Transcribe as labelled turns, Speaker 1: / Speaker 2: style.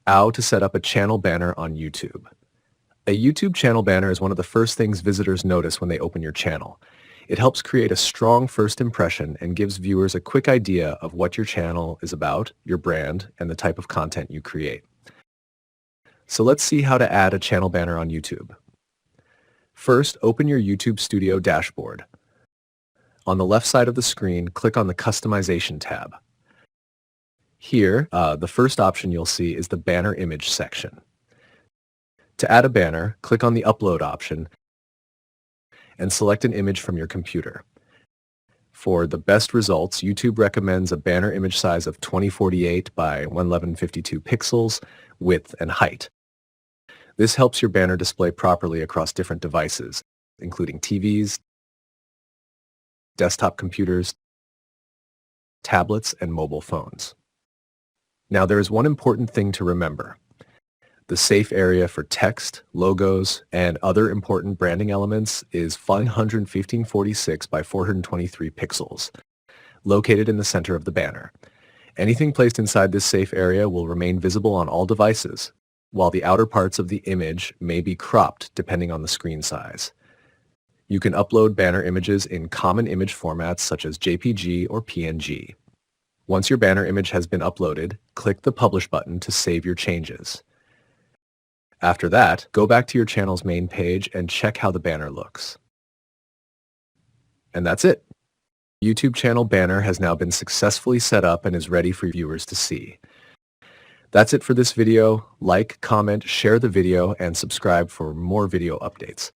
Speaker 1: How to set up a channel banner on YouTube. A YouTube channel banner is one of the first things visitors notice when they open your channel. It helps create a strong first impression and gives viewers a quick idea of what your channel is about, your brand, and the type of content you create. So let's see how to add a channel banner on YouTube. First, open your YouTube Studio dashboard. On the left side of the screen, click on the Customization tab. Here, the first option you'll see is the Banner Image section. To add a banner, click on the Upload option and select an image from your computer. For the best results, YouTube recommends a banner image size of 2048 by 1152 pixels, width and height. This helps your banner display properly across different devices, including TVs, desktop computers, tablets, and mobile phones. Now, there is one important thing to remember. The safe area for text, logos, and other important branding elements is 11546 by 423 pixels, located in the center of the banner. Anything placed inside this safe area will remain visible on all devices, while the outer parts of the image may be cropped depending on the screen size. You can upload banner images in common image formats such as JPG or PNG. Once your banner image has been uploaded, click the Publish button to save your changes. After that, go back to your channel's main page and check how the banner looks. And that's it. YouTube channel banner has now been successfully set up and is ready for viewers to see. That's it for this video. Like, comment, share the video, and subscribe for more video updates.